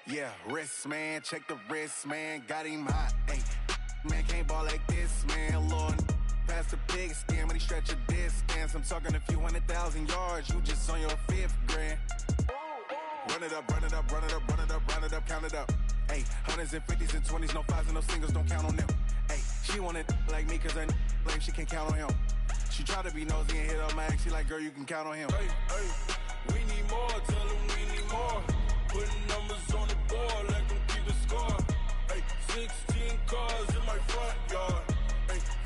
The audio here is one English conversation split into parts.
Yeah, wrist, man, check the wrist, man, got him hot, ayy. Man, can't ball like this, man, Lord. Past the big skin when he stretch a distance. I'm talking a few 100,000 yards, you just on your 5th grand. Run it up, run it up, run it up, run it up, run it up, count it up. Ayy, hundreds and 50s and 20s, no 5s and no singles, don't count on them. Ayy, she want it like me cause her like she can count on him. She try to be nosy and hit up my ex, she like, girl, you can count on him. We need more, tell them we need more. Putting numbers on the board, let them keep the score. 16 cars in my front yard.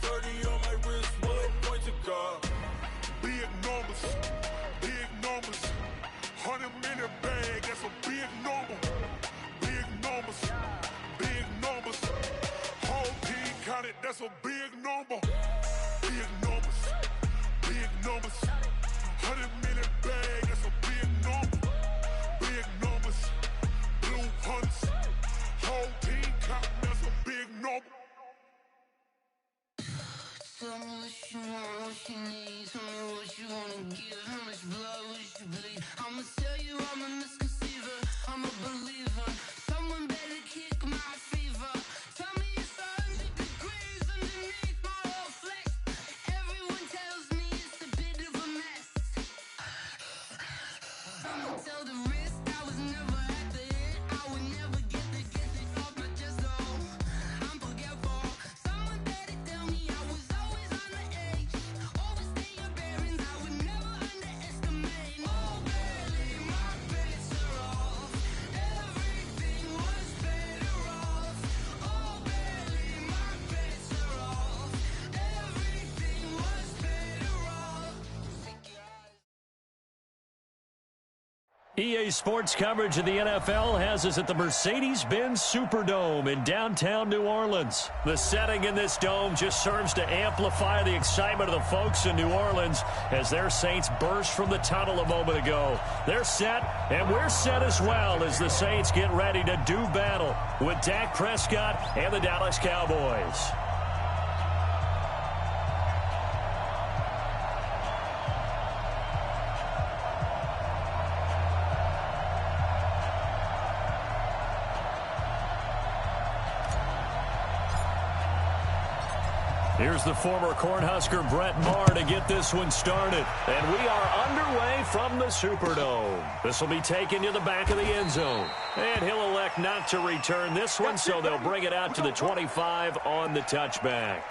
30 on my wrist, bullet point to God. Big numbers, big numbers. 100 minute bag, that's a big number. Big numbers, big numbers. Whole team counted, that's a big number. Big numbers, big numbers. 100 minute bag, that's a big number. Big numbers, blue hunts. Whole team counted, that's a big number. Tell me what you want, what you need. Tell me what you wanna give. How much blood would you bleed? I'ma tell you I'm a misconceiver. I'm a believer. Someone better kick my fever. Tell me it's 100 degrees underneath my whole flesh. Everyone tells me it's a bit of a mess. I'ma tell the risk I was never at the hit. I would never get it off my chest though. I'm forgetful. Someone better tell me I was always on the edge. Overstay your bearings, I would never underestimate. Oh, barely, my bets are off. Everything was better off. Oh, barely, my bets are off. Everything was better off. EA Sports coverage of the NFL has us at the Mercedes-Benz Superdome in downtown New Orleans. The setting in this dome just serves to amplify the excitement of the folks in New Orleans as their Saints burst from the tunnel a moment ago. They're set, and we're set as well as the Saints get ready to do battle with Dak Prescott and the Dallas Cowboys. Here's the former Cornhusker Brett Maher to get this one started. And we are underway from the Superdome. This will be taken to the back of the end zone. And he'll elect not to return this one, so they'll bring it out to the 25 on the touchback.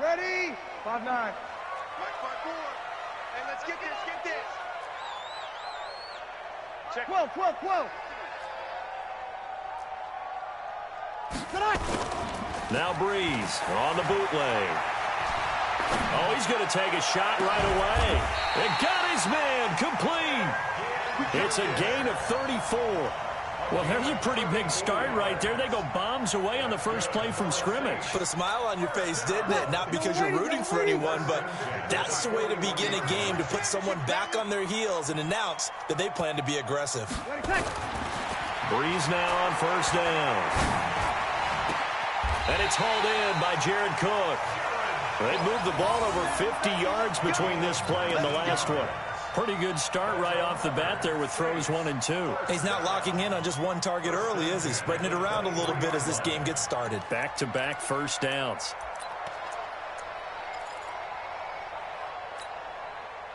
Ready? 5-9. Right, 5-4. Hey, let's get this, Check. 12. Now Breeze on the bootleg. Oh, he's going to take a shot right away. It got his man complete. It's a gain of 34. Well, there's a pretty big start right there. They go bombs away on the first play from scrimmage. Put a smile on your face, didn't it? Not because you're rooting for anyone, but that's the way to begin a game, to put someone back on their heels and announce that they plan to be aggressive. Breeze now on first down. And it's hauled in by Jared Cook. They moved the ball over 50 yards between this play and the last one. Pretty good start right off the bat there with throws 1 and 2. He's not locking in on just one target early, is he? Spreading it around a little bit as this game gets started. Back-to-back first downs.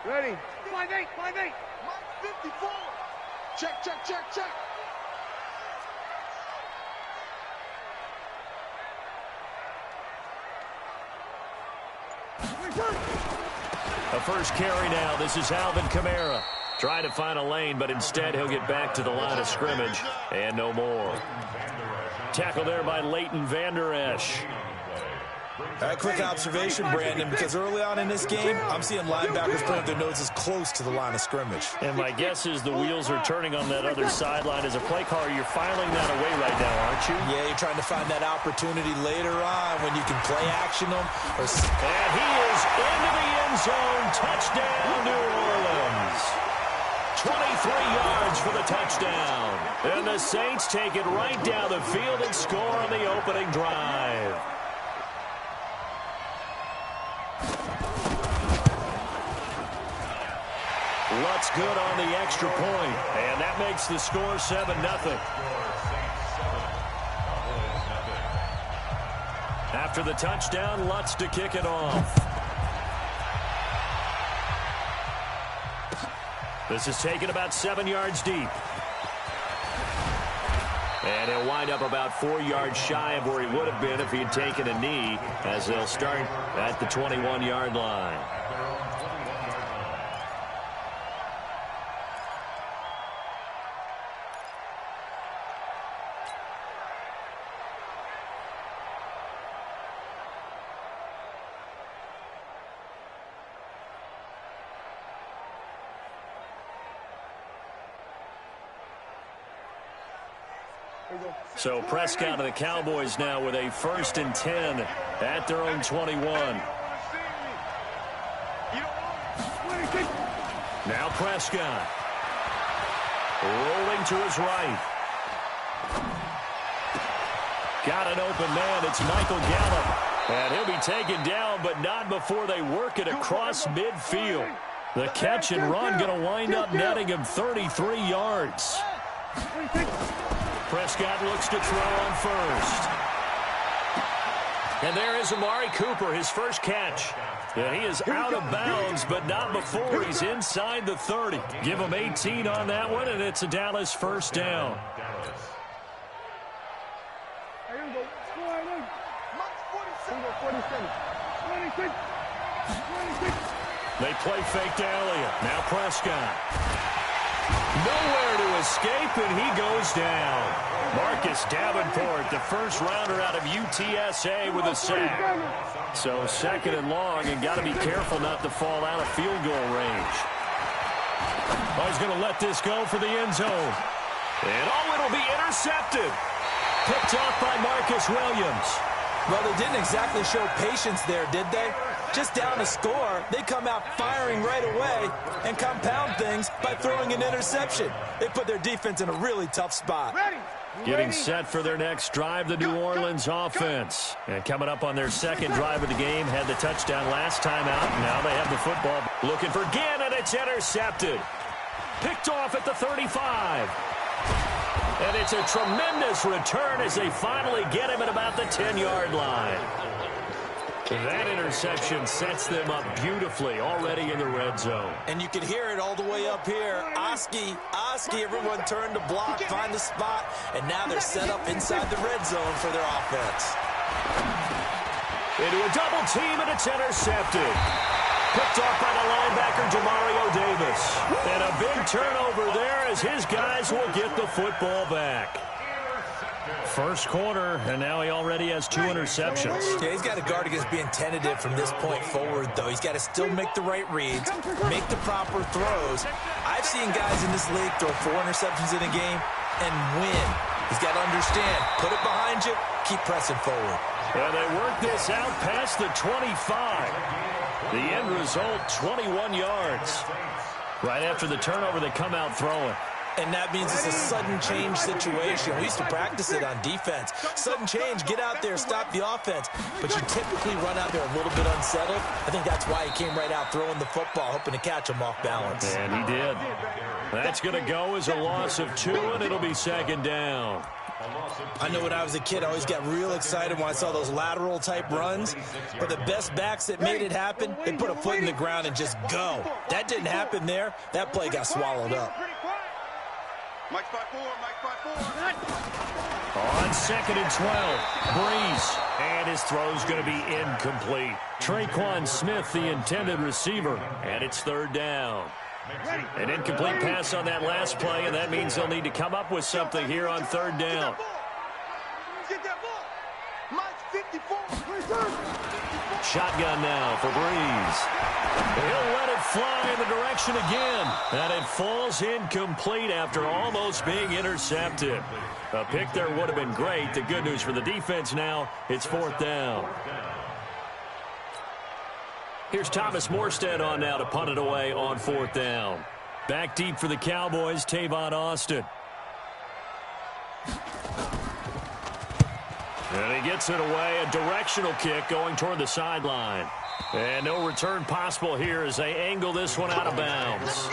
Ready? 5-8. 54. Check. A first carry now. This is Alvin Kamara. Trying to find a lane, but instead he'll get back to the line of scrimmage. And no more. Tackle there by Leighton Vander Esch. A quick observation, Brandon, because early on in this game, I'm seeing linebackers putting their noses close to the line of scrimmage. And my guess is the wheels are turning on that other sideline. As a play caller, you're filing that away right now, aren't you? Yeah, you're trying to find that opportunity later on when you can play action them. And he is into the end zone. Touchdown, New Orleans. 23 yards for the touchdown. And the Saints take it right down the field and score on the opening drive. Lutz good on the extra point, and that makes the score 7-0. After the touchdown, Lutz to kick it off. This is taken about 7 yards deep. And he'll wind up about 4 yards shy of where he would have been if he had taken a knee, as they'll start at the 21-yard line. So Prescott and the Cowboys now with a 1st and 10 at their own 21. Now Prescott. Rolling to his right. Got an open man. It's Michael Gallup. And he'll be taken down, but not before they work it across midfield. The catch and run going to wind up netting him 33 yards. Prescott looks to throw on first. And there is Amari Cooper, his first catch. And he is out of bounds, but not before he's inside the 30. Give him 18 on that one, and it's a Dallas first down. They play fake to Elliott. Now Prescott. Nowhere to escape, and he goes down. Marcus Davenport, the first rounder out of UTSA with a sack. So 2nd and long, and got to be careful not to fall out of field goal range. Oh, he's going to let this go for the end zone. And oh, it'll be intercepted. Picked off by Marcus Williams. Well, they didn't exactly show patience there, did they? Just down a score, they come out firing right away and compound things by throwing an interception. They put their defense in a really tough spot. Getting set for their next drive, the New Orleans offense. And coming up on their 2nd drive of the game, had the touchdown last time out. Now they have the football. Looking for Ginn, and it's intercepted. Picked off at the 35. And it's a tremendous return as they finally get him at about the 10-yard line. That interception sets them up beautifully already in the red zone. And you can hear it all the way up here. Oski, everyone turned to block, find the spot, and now they're set up inside the red zone for their offense. Into a double team, and it's intercepted. Picked off by the linebacker, Demario Davis. And a big turnover there as his guys will get the football back. First quarter, and now he already has 2 interceptions. Yeah, he's got to guard against being tentative from this point forward, though. He's got to still make the right reads, make the proper throws. I've seen guys in this league throw 4 interceptions in a game and win. He's got to understand, put it behind you, keep pressing forward. And they work this out past the 25. The end result, 21 yards. Right after the turnover, they come out throwing. And that means it's a sudden change situation. We used to practice it on defense. Sudden change, get out there, stop the offense. But you typically run out there a little bit unsettled. I think that's why he came right out throwing the football, hoping to catch him off balance. And he did. That's going to go as a loss of 2, and it'll be 2nd down. I know when I was a kid, I always got real excited when I saw those lateral-type runs. But the best backs that made it happen, they put a foot in the ground and just go. That didn't happen there. That play got swallowed up. Mike 5-4, Mike 5-4. On 2nd and 12, Breeze. And his throw's going to be incomplete. Traquan Smith, the intended receiver. And it's 3rd down. An incomplete pass on that last play, and that means they'll need to come up with something here on 3rd down. Get that ball. Mike 54. Shotgun now for Breeze. He'll let it fly in the direction again. And it falls incomplete after almost being intercepted. A pick there would have been great. The good news for the defense now, it's 4th down. Here's Thomas Morstead on now to punt it away on 4th down. Back deep for the Cowboys, Tavon Austin. And he gets it away, a directional kick going toward the sideline. And no return possible here as they angle this one out of bounds.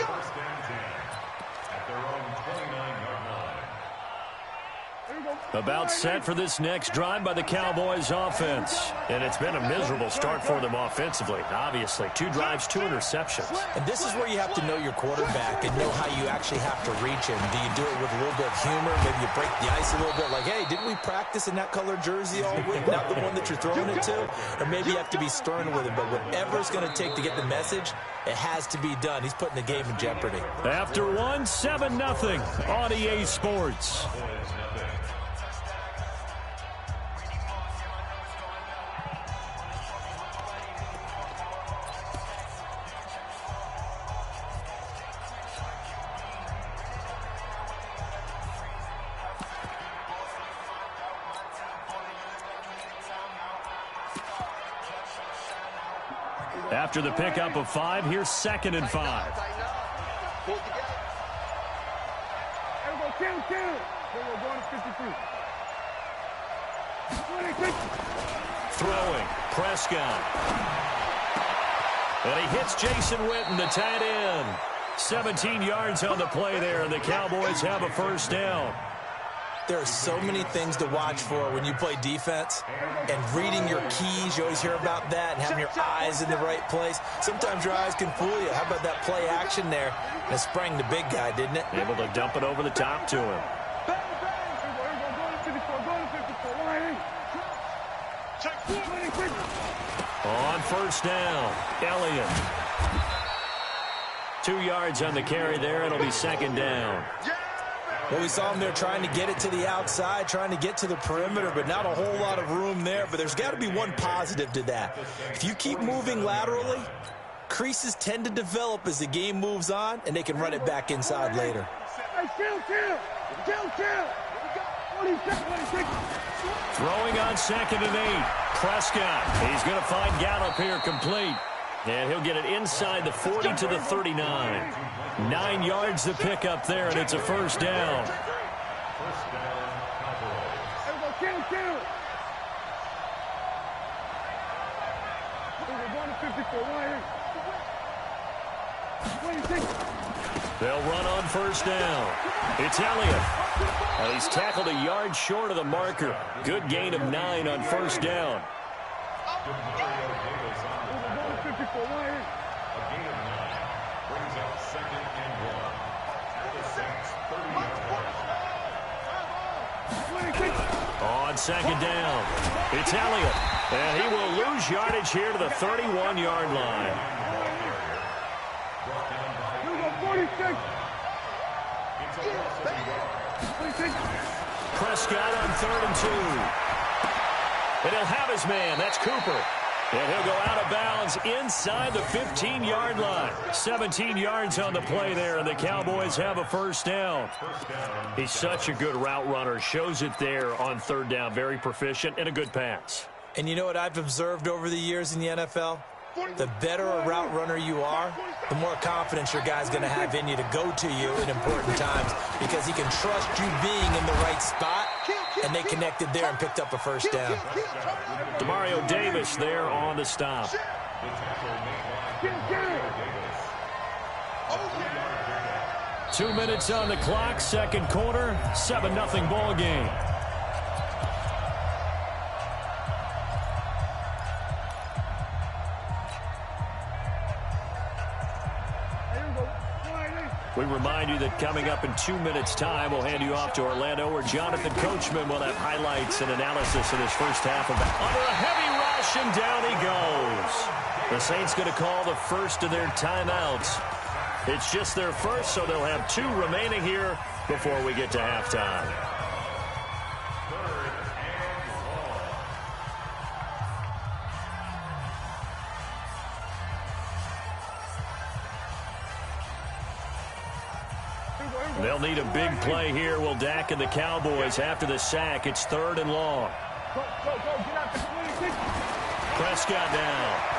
About set for this next drive by the Cowboys offense. And it's been a miserable start for them offensively, obviously. 2 drives, 2 interceptions. And this is where you have to know your quarterback and know how you actually have to reach him. Do you do it with a little bit of humor? Maybe you break the ice a little bit like, hey, didn't we practice in that color jersey all week? Not the one that you're throwing it to? Or maybe you have to be stern with him. But whatever it's going to take to get the message, it has to be done. He's putting the game in jeopardy. After 1, 7-0 on EA Sports. After the pickup of 5, here's 2nd and 5. Throwing, Prescott. And he hits Jason Witten, the tight end. 17 yards on the play there, and the Cowboys have a 1st down. There are so many things to watch for when you play defense, and reading your keys, you always hear about that, and having your eyes in the right place. Sometimes your eyes can fool you. How about that play action there? And it sprang the big guy, didn't it? Able to dump it over the top to him. On 1st down, Elliott. 2 yards on the carry there. It'll be 2nd down. Well, we saw him there trying to get it to the outside, trying to get to the perimeter, but not a whole lot of room there. But there's got to be one positive to that. If you keep moving laterally, creases tend to develop as the game moves on, and they can run it back inside later. Throwing on 2nd and 8. Prescott. He's going to find Gallup here complete. And he'll get it inside the 40 to the 39. 9 yards to pick up there, and it's a 1st down. They'll run on 1st down. It's Elliott. He's tackled a yard short of the marker. Good gain of 9 on 1st down. On 2nd down, it's Elliott. And he will lose yardage here to the 31-yard line. Prescott on 3rd and 2. And he'll have his man. That's Cooper. And he'll go out of bounds inside the 15-yard line. 17 yards on the play there, and the Cowboys have a 1st down. He's such a good route runner. Shows it there on 3rd down. Very proficient and a good pass. And you know what I've observed over the years in the NFL? The better a route runner you are, the more confidence your guy's going to have in you to go to you in important times because he can trust you being in the right spot, and they connected there and picked up a 1st down. Demario Davis there on the stop. 2 minutes on the clock, 2nd quarter, 7-0 ball game. We remind you that coming up in 2 minutes' time, we'll hand you off to Orlando, where Jonathan Coachman will have highlights and analysis of this first half of that. Under a heavy rush, and down he goes. The Saints going to call the first of their timeouts. It's just their first, so they'll have 2 remaining here before we get to halftime. They'll need a big play here. Will Dak and the Cowboys after the sack. It's 3rd and long. Prescott now.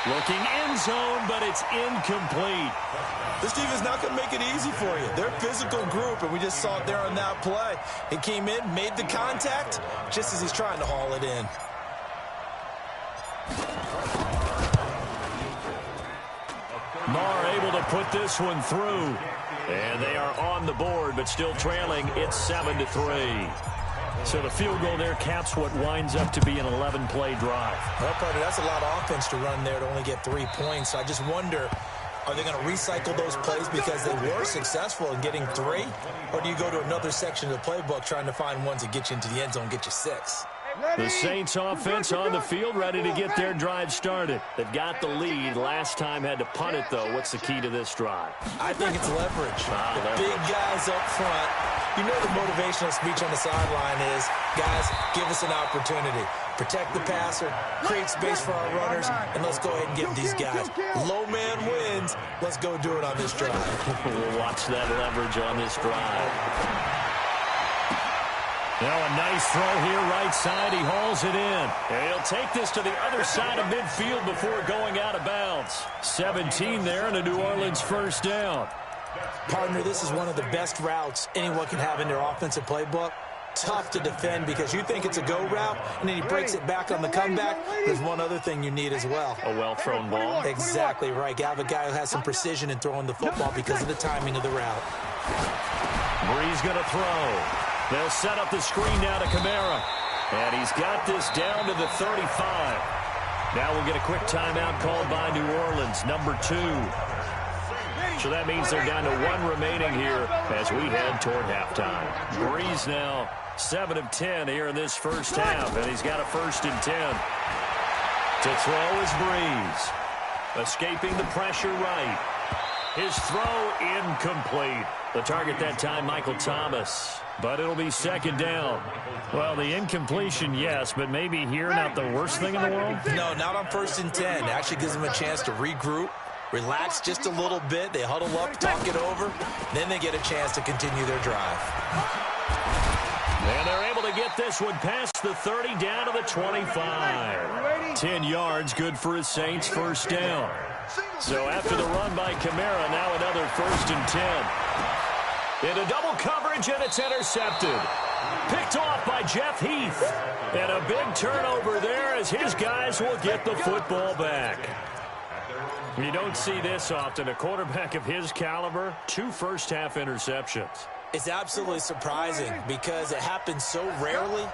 Looking end zone, but it's incomplete. This defense is not going to make it easy for you. They're a physical group, and we just saw it there on that play. He came in, made the contact, just as he's trying to haul it in. Marr able to put this one through. And they are on the board, but still trailing. It's 7-3. So the field goal there caps what winds up to be an 11-play drive. Well, partner, that's a lot of offense to run there to only get 3 points. I just wonder, are they going to recycle those plays because they were successful in getting 3? Or do you go to another section of the playbook trying to find ones that get you into the end zone, get you 6? The Saints offense on the field, ready to get their drive started. They've got the lead. Last time had to punt it, though. What's the key to this drive? I think it's leverage. The leverage. Big guys up front. You know the motivational speech on the sideline is, guys, give us an opportunity. Protect the passer, create space for our runners, and let's go ahead and give these guys. Low man wins. Let's go do it on this drive. We'll watch that leverage on this drive. Now a nice throw here, right side. He hauls it in. And he'll take this to the other side of midfield before going out of bounds. 17 there and a New Orleans first down. Partner, this is one of the best routes anyone can have in their offensive playbook. Tough to defend because you think it's a go route, and then he breaks it back on the comeback. There's one other thing you need as well. A well-thrown ball. Exactly right. You have a guy who has some precision in throwing the football because of the timing of the route. Breeze going to throw. They'll set up the screen now to Kamara. And he's got this down to the 35. Now we'll get a quick timeout called by New Orleans, number 2. So that means they're down to 1 remaining here as we head toward halftime. Breeze now 7 of 10 here in this first half, and he's got a 1st and 10. To throw is Breeze. Escaping the pressure right. His throw incomplete. The target that time, Michael Thomas. But it'll be 2nd down. Well, the incompletion, yes, but maybe here not the worst thing in the world? No, not on 1st and 10. It actually gives them a chance to regroup, relax just a little bit. They huddle up, talk it over. Then they get a chance to continue their drive. And they're able to get this one past the 30 down to the 25. 10 yards, good for his Saints, first down. So after the run by Kamara, now another 1st and 10. Into double coverage, and it's intercepted. Picked off by Jeff Heath. And a big turnover there as his guys will get the football back. You don't see this often. A quarterback of his caliber, 2 first-half interceptions. It's absolutely surprising because it happens so rarely.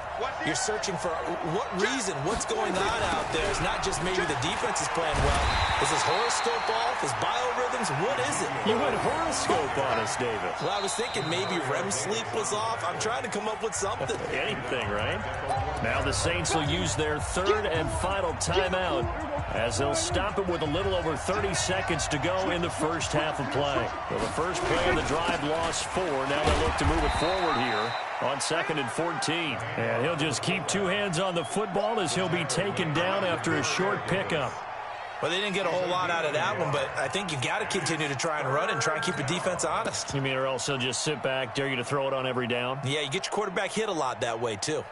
You're searching for what reason, what's going on out there. It's not just maybe the defense is playing well. Is his horoscope off? His biorhythms? What is it? You went horoscope on us, David. Well, I was thinking maybe REM sleep was off. I'm trying to come up with something. Anything, right? Now the Saints will use their 3rd and final timeout as they'll stop it with a little over 30 seconds to go in the first half of play. Well, the first play of the drive lost 4. Now they'll look to move it forward here on 2nd and 14. And he'll just keep 2 hands on the football as he'll be taken down after a short pickup. Well, they didn't get a whole lot out of that one, but I think you got to continue to try and run and try and keep the defense honest. You mean or else he'll just sit back, dare you to throw it on every down? Yeah, you get your quarterback hit a lot that way, too.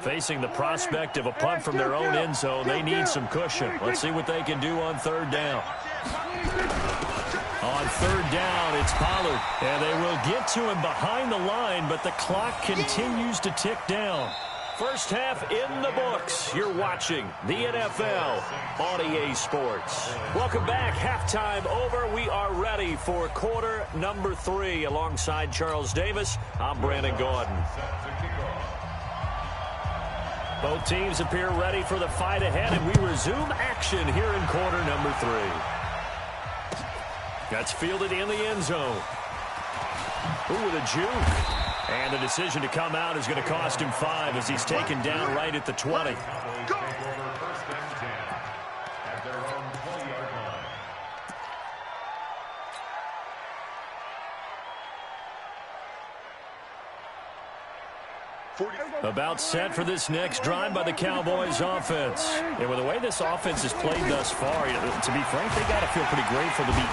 Facing the prospect of a punt from their own end zone, they need some cushion. Let's see what they can do on 3rd down. On 3rd down, it's Pollard. And they will get to him behind the line, but the clock continues to tick down. First half in the books. You're watching the NFL on EA Sports. Welcome back. Halftime over. We are ready for quarter number 3. Alongside Charles Davis, I'm Brandon Gordon. Both teams appear ready for the fight ahead, and we resume action here in quarter number 3. That's fielded in the end zone. Ooh, with a juke. And the decision to come out is going to cost him 5 as he's taken down right at the 20. About set for this next drive by the Cowboys offense. And with the way this offense has played thus far, to be frank, they got to feel pretty grateful to be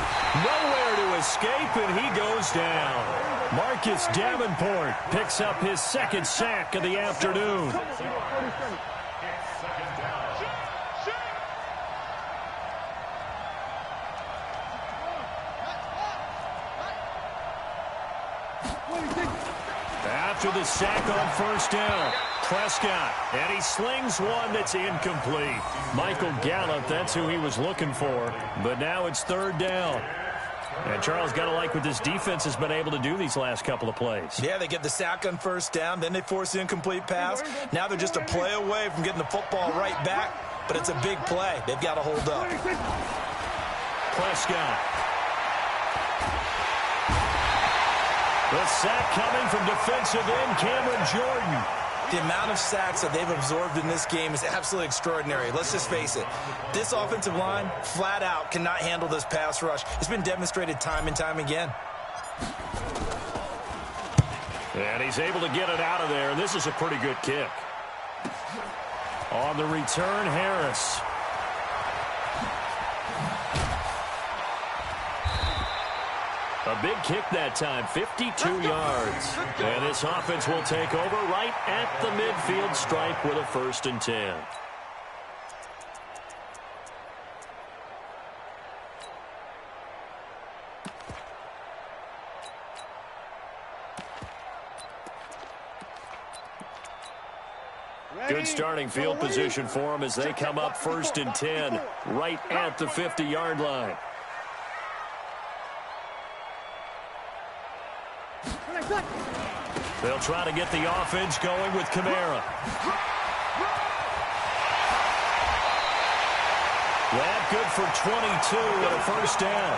nowhere to escape, and he goes down. Marcus Davenport picks up his second sack of the afternoon. After the sack on first down, Prescott, and he slings one that's incomplete. Michael Gallup, that's who he was looking for, but now it's third down. And Charles, got to like what this defense has been able to do these last couple of plays. Yeah, they get the sack on first down, then they force the incomplete pass. Now they're just a play away from getting the football right back, but it's a big play. They've got to hold up. Prescott. The sack coming from defensive end Cameron Jordan. The amount of sacks that they've absorbed in this game is absolutely extraordinary. Let's just face it. This offensive line, flat out, cannot handle this pass rush. It's been demonstrated time and time again. And he's able to get it out of there. This is a pretty good kick. On the return, Harris. A big kick that time, 52 yards. And this offense will take over right at the midfield stripe with a 1st and 10. Good starting field position for them as they come up 1st and 10 right at the 50-yard line. They'll try to get the offense going with Kamara. That good for 22 and a 1st down.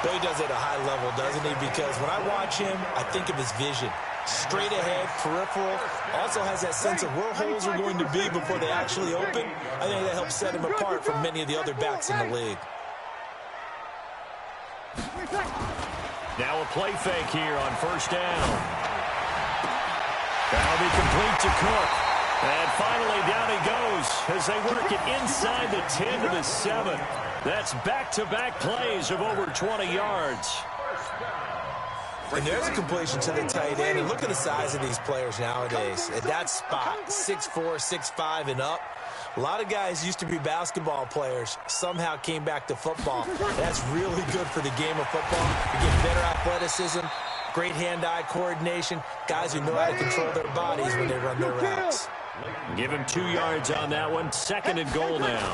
But he does it at a high level, doesn't he? Because when I watch him, I think of his vision. Straight ahead, peripheral. Also has that sense of where holes are going to be before they actually open. I think that helps set him apart from many of the other backs in the league. Now a play fake here on 1st down. That'll be complete to Cook. And finally down he goes as they work it inside the 10 to the 7. That's back-to-back plays of over 20 yards. And there's a completion to the tight end. And look at the size of these players nowadays. At that spot, 6'4", 6'5", and up. A lot of guys used to be basketball players, somehow came back to football. That's really good for the game of football. You get better athleticism, great hand-eye coordination, guys who know how to control their bodies when they run their routes. Give him 2 yards on that one. 2nd and goal now.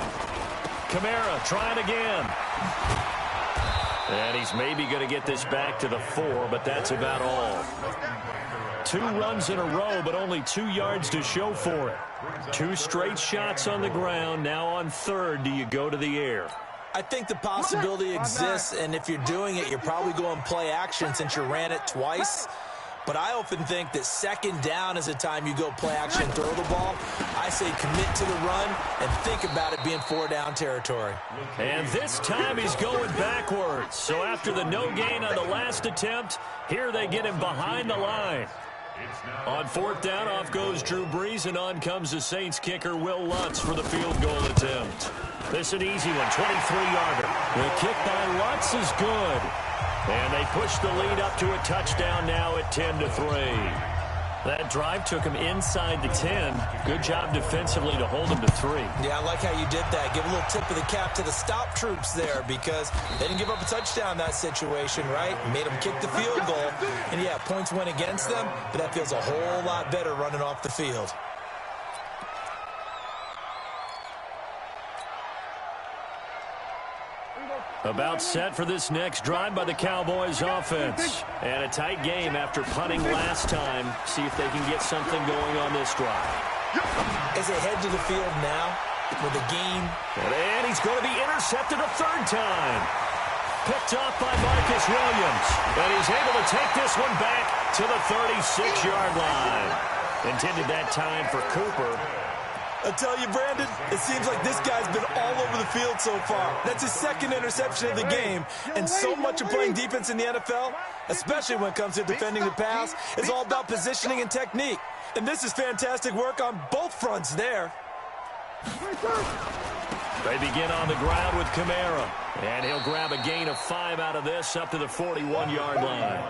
Kamara trying again. And he's maybe going to get this back to the 4, but that's about all. 2 runs in a row, but only 2 yards to show for it. 2 straight shots on the ground. Now on 3rd, do you go to the air? I think the possibility exists, and if you're doing it, you're probably going play action since you ran it twice. But I often think that 2nd down is the time you go play action and throw the ball. I say commit to the run and think about it being 4-down territory. And this time he's going backwards. So after the no gain on the last attempt, here they get him behind the line. On 4th down, off goes Drew Brees, and on comes the Saints kicker Will Lutz for the field goal attempt. This is an easy one, 23-yarder. The kick by Lutz is good. And they push the lead up to a touchdown now at 10-3. That drive took him inside the 10. Good job defensively to hold him to 3. Yeah, I like how you did that. Give a little tip of the cap to the stop troops there because they didn't give up a touchdown in that situation, right? Made them kick the field goal. And, yeah, points went against them, but that feels a whole lot better running off the field. About set for this next drive by the Cowboys offense. And a tight game after punting last time. See if they can get something going on this drive. As they head to the field now with the game. And he's going to be intercepted a 3rd time. Picked off by Marcus Williams. And he's able to take this one back to the 36-yard line. Intended that time for Cooper. I tell you, Brandon, it seems like this guy's been all over the field so far. That's his 2nd interception of the game. And so much of playing defense in the NFL, especially when it comes to defending the pass, is all about positioning and technique. And this is fantastic work on both fronts there. They begin on the ground with Kamara. And he'll grab a gain of 5 out of this up to the 41-yard line.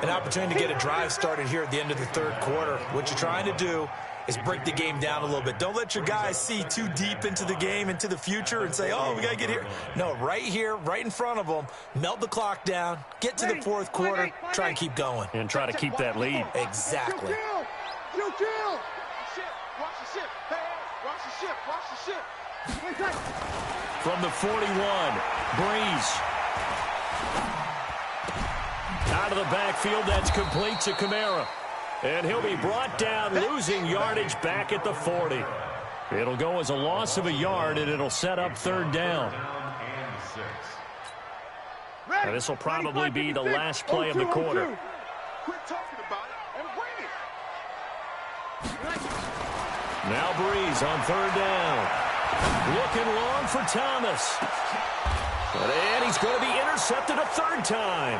An opportunity to get a drive started here at the end of the third quarter. What you're trying to do is break the game down a little bit. Don't let your guys see too deep into the game, into the future, and say, oh, we got to get here. No, right here, right in front of them, melt the clock down, get to the fourth quarter, try and keep going. And try to keep that lead. Exactly. Watch the ship. Hey, watch the ship. Watch the ship. From the 41, Breeze. Out of the backfield, that's complete to Kamara. And he'll be brought down, losing yardage back at the 40. It'll go as a loss of a yard, and it'll set up third down. Now, this will probably be the last play of the quarter. Quit talking about it and bring it. Now Breeze on third down. Looking long for Thomas. And he's going to be intercepted a third time.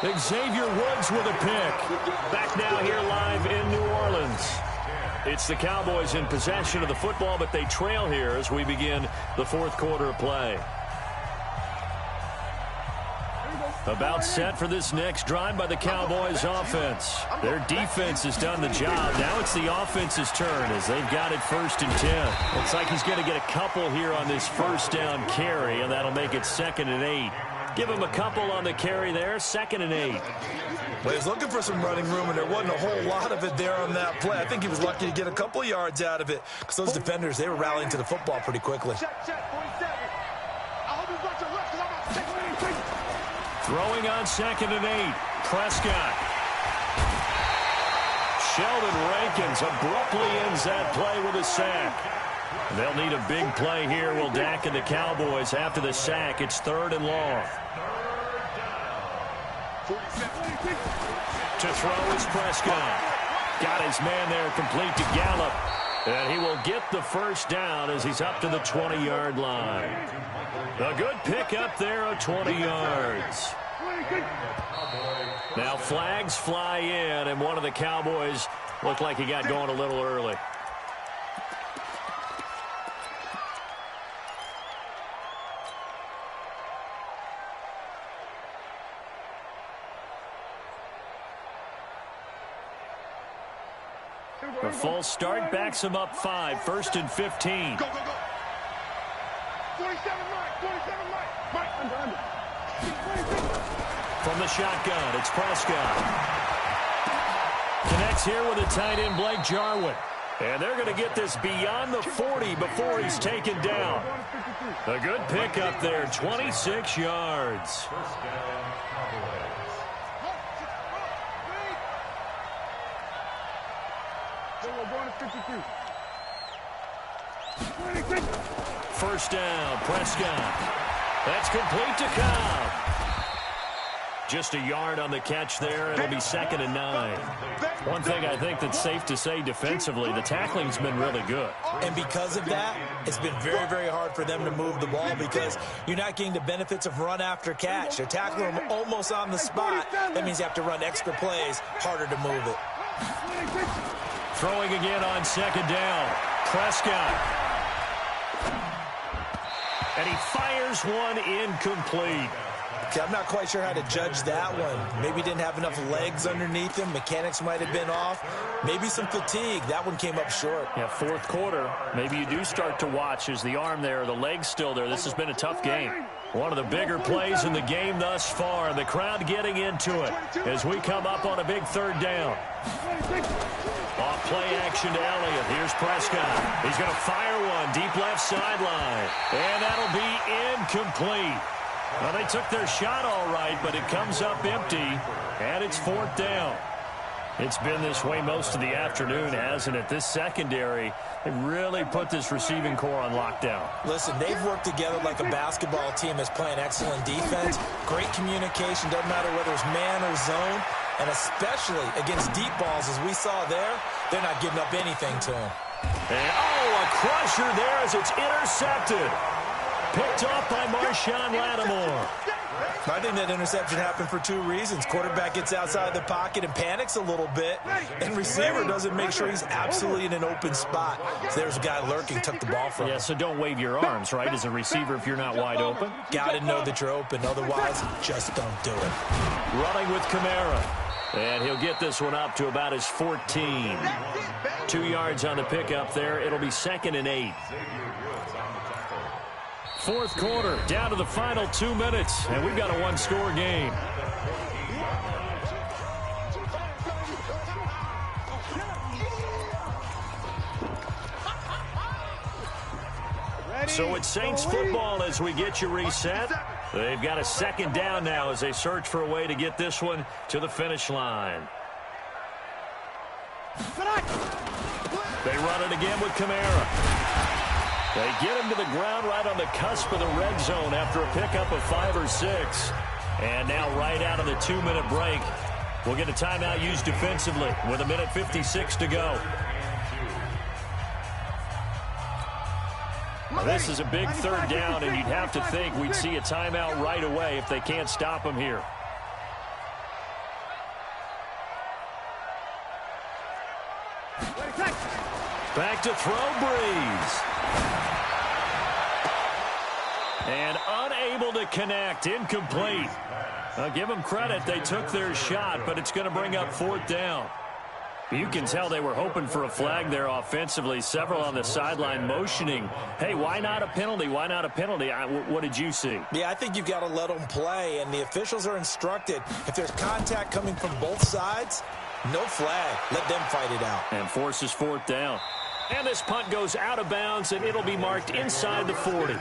Xavier Woods with a pick. Back now here live in New Orleans. It's the Cowboys in possession of the football, but they trail here as we begin the fourth quarter of play. About set for this next drive by the Cowboys offense. Their defense has done the job. Now it's the offense's turn as they've got it 1st and 10. Looks like he's going to get a couple here on this first down carry, and that'll make it 2nd and 8. Give him a couple on the carry there, 2nd and 8. Well, he was looking for some running room, and there wasn't a whole lot of it there on that play. I think he was lucky to get a couple yards out of it because those defenders, they were rallying to the football pretty quickly. Throwing on 2nd and 8. Prescott. Sheldon Rankins abruptly ends that play with a sack. They'll need a big play here. Will Dak and the Cowboys after the sack. It's 3rd and long. To throw is Prescott. Got his man there complete to Gallup. And he will get the first down as he's up to the 20-yard line. A good pickup there of 20 yards. Now flags fly in, and one of the Cowboys looked like he got going a little early. The false start backs him up 5, 1st and 15. Go, go, go. 47 Mike. From the shotgun, it's Prescott. Connects here with a tight end, Blake Jarwin. And they're going to get this beyond the 40 before he's taken down. A good pickup there, 26 yards. First down, Prescott. That's complete to Cobb. Just a yard on the catch there. It'll be 2nd and 9. One thing I think that's safe to say defensively, the tackling's been really good. And because of that, it's been very, very hard for them to move the ball because you're not getting the benefits of run after catch. They're tackling them almost on the spot. That means you have to run extra plays, harder to move it. Throwing again on 2nd down. Prescott. And he fires one incomplete. Okay, I'm not quite sure how to judge that one. Maybe he didn't have enough legs underneath him. Mechanics might have been off. Maybe some fatigue. That one came up short. Yeah, fourth quarter. Maybe you do start to watch as the arm there, the leg's still there. This has been a tough game. One of the bigger plays in the game thus far. The crowd getting into it as we come up on a big 3rd down. Off play action to Elliott. Here's Prescott. He's going to fire one deep left sideline. And that'll be incomplete. Well, they took their shot all right, but it comes up empty, and it's 4th down. It's been this way most of the afternoon, hasn't it? This secondary, they really put this receiving core on lockdown. Listen, they've worked together like a basketball team that's playing excellent defense. Great communication, doesn't matter whether it's man or zone. And especially against deep balls, as we saw there, they're not giving up anything to them. And, oh, a crusher there as it's intercepted. Picked off by Marshawn Lattimore. I think that interception happened for two reasons. Quarterback gets outside the pocket and panics a little bit, and receiver doesn't make sure he's absolutely in an open spot. So there's a guy lurking, took the ball from him. Yeah, so don't wave your arms, right, as a receiver if you're not wide open. Got to know that you're open. Otherwise, just don't do it. Running with Kamara. And he'll get this one up to about his 14. 2 yards on the pickup there. It'll be 2nd and 8. Fourth quarter, down to the final 2 minutes, and we've got a one-score game. So it's Saints football as we get you reset. They've got a 2nd down now as they search for a way to get this one to the finish line. They run it again with Kamara. They get him to the ground right on the cusp of the red zone after a pickup of 5 or 6. And now right out of the 2-minute break, we'll get a timeout used defensively with 1:56 to go. Now, this is a big 3rd down, and you'd have to think we'd see a timeout right away if they can't stop him here. Back to throw, Breeze. And unable to connect, incomplete. I'll give them credit, they took their shot, but it's going to bring up 4th down. You can tell they were hoping for a flag there offensively. Several on the sideline motioning, hey, why not a penalty? Why not a penalty? What did you see? Yeah, I think you've got to let them play, and the officials are instructed. If there's contact coming from both sides, no flag. Let them fight it out. And forces 4th down. And this punt goes out of bounds, and it'll be marked inside the 40.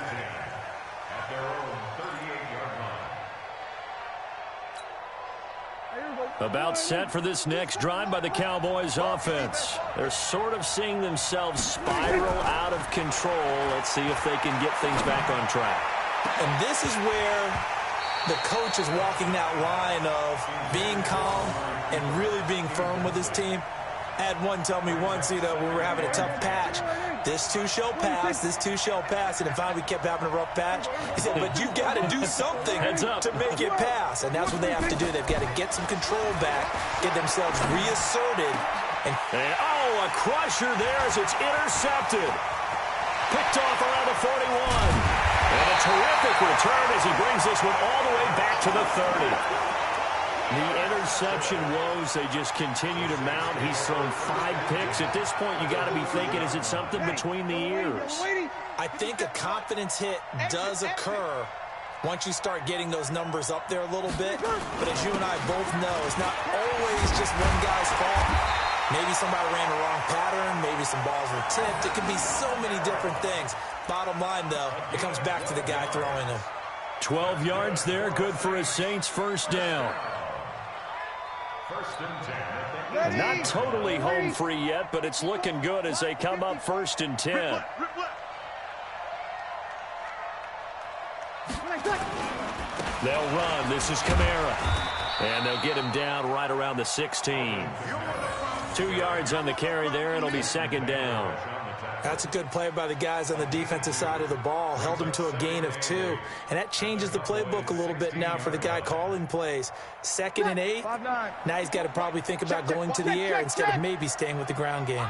About set for this next drive by the Cowboys offense. They're sort of seeing themselves spiral out of control. Let's see if they can get things back on track. And this is where the coach is walking that line of being calm and really being firm with his team. I had one tell me once, we were having a tough patch. This too shall pass, this too shall pass. And then finally we kept having a rough patch. He said, but you've got to do something to make it pass. And that's what they have to do. They've got to get some control back, get themselves reasserted. And a crusher there as it's intercepted. Picked off around the 41. And a terrific return as he brings this one all the way back to the 30. The interception woes, they just continue to mount. He's thrown 5 picks. At this point, you got to be thinking, is it something between the ears? I think a confidence hit does occur once you start getting those numbers up there a little bit. But as you and I both know, it's not always just one guy's fault. Maybe somebody ran the wrong pattern. Maybe some balls were tipped. It could be so many different things. Bottom line, though, it comes back to the guy throwing them. 12 yards there, good for a Saints 1st down. Not totally home free yet, but it's looking good as they come up 1st and 10. They'll run. This is Kamara. And they'll get him down right around the 16. 2 yards on the carry there. It'll be 2nd down. That's a good play by the guys on the defensive side of the ball. Held them to a gain of 2. And that changes the playbook a little bit now for the guy calling plays. 2nd and 8. Now he's got to probably think about going to the air instead of maybe staying with the ground game.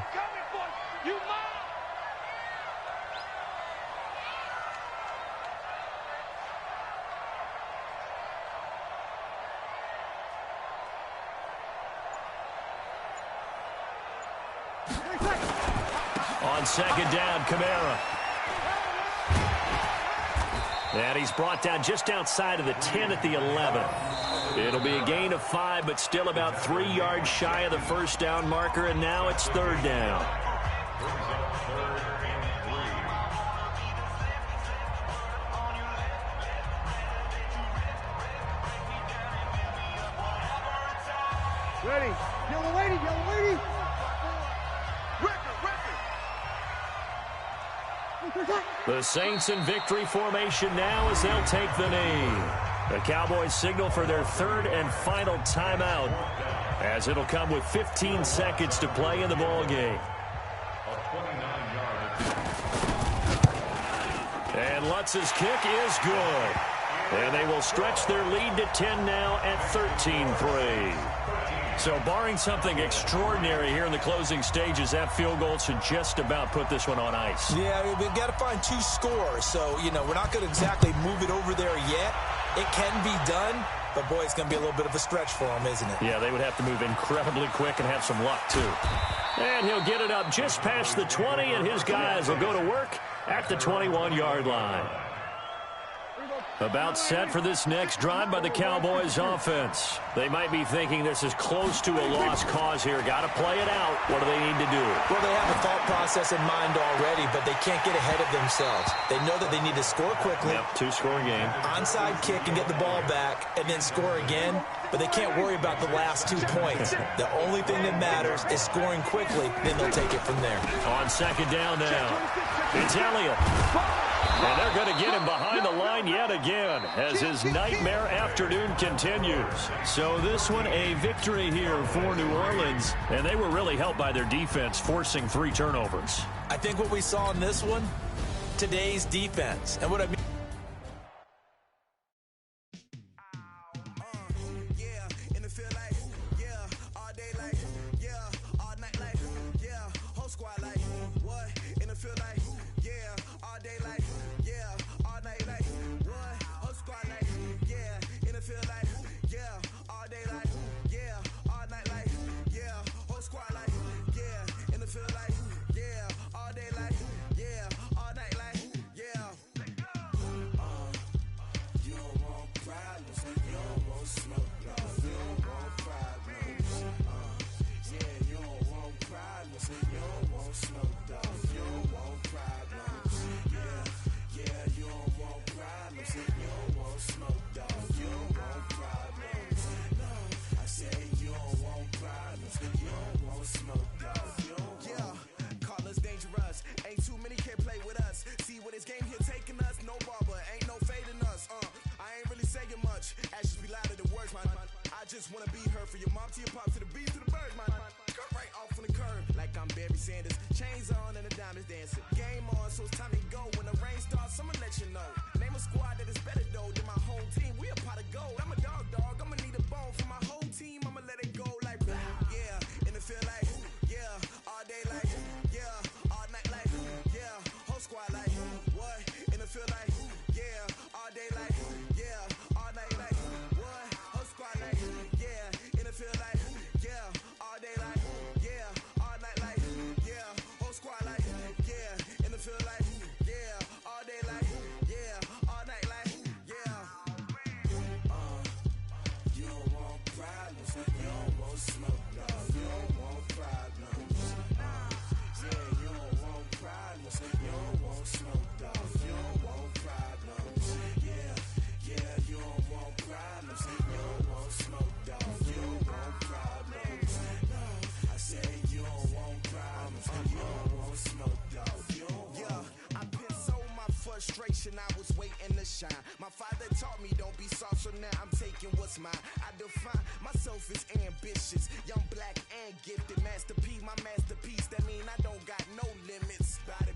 On 2nd down, Kamara. And he's brought down just outside of the 10 at the 11. It'll be a gain of 5, but still about 3 yards shy of the 1st down marker, and now it's 3rd down. Ready. Yellow lady, yellow lady. The Saints in victory formation now as they'll take the knee. The Cowboys signal for their 3rd and final timeout as it'll come with 15 seconds to play in the ball game. And Lutz's kick is good. And they will stretch their lead to 10 now at 13-3. So barring something extraordinary here in the closing stages, that field goal should just about put this one on ice. Yeah, we've got to find 2 scores. So, we're not going to exactly move it over there yet. It can be done, but, boy, it's going to be a little bit of a stretch for them, isn't it? Yeah, they would have to move incredibly quick and have some luck, too. And he'll get it up just past the 20, and his guys will go to work at the 21-yard line. About set for this next drive by the Cowboys offense. They might be thinking this is close to a lost cause here. Got to play it out. What do they need to do? Well, they have a thought process in mind already, but they can't get ahead of themselves. They know that they need to score quickly. Yep, 2-score game. Onside kick and get the ball back and then score again, but they can't worry about the last 2 points. The only thing that matters is scoring quickly, then they'll take it from there. On second down now, it's Elliott. And they're going to get him behind the line yet again as his nightmare afternoon continues. So this one a victory here for New Orleans, and they were really helped by their defense forcing 3 turnovers. I think what we saw in this one, today's defense. And what I mean, I was waiting to shine. My father taught me don't be soft, so now I'm taking what's mine. I define myself as ambitious, young, black, and gifted. Masterpiece, my masterpiece. That mean I don't got no limits. Bout it,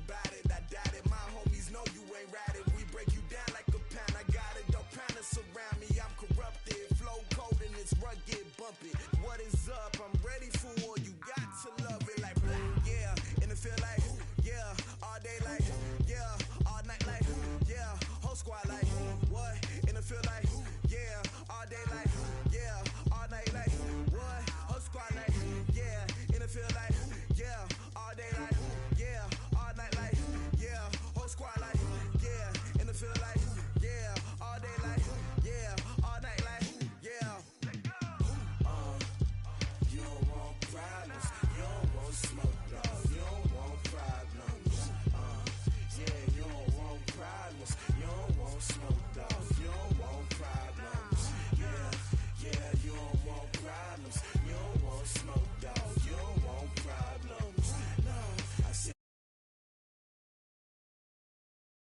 I doubt it. My homies know you ain't ride it. We break you down like a pound. I got it, don't pound us around me. I'm corrupted, flow cold and it's rugged, bump it. What is up? I'm ready for war. You got to love it like black, yeah. And it feel like, yeah, all day like, yeah, all night like, yeah, whole squad like, what? And it feel like, yeah, all day like, yeah, all night like, what? Whole squad like, yeah, and it feel like, yeah, all day like, yeah, all night like, yeah, whole squad like, yeah, and it feel like, yeah, all day like, yeah, all night like, yeah. You don't want problems, you don't want smoke, dog. You don't want problems. Yeah, you don't want problems, you don't want smoke, dog. You don't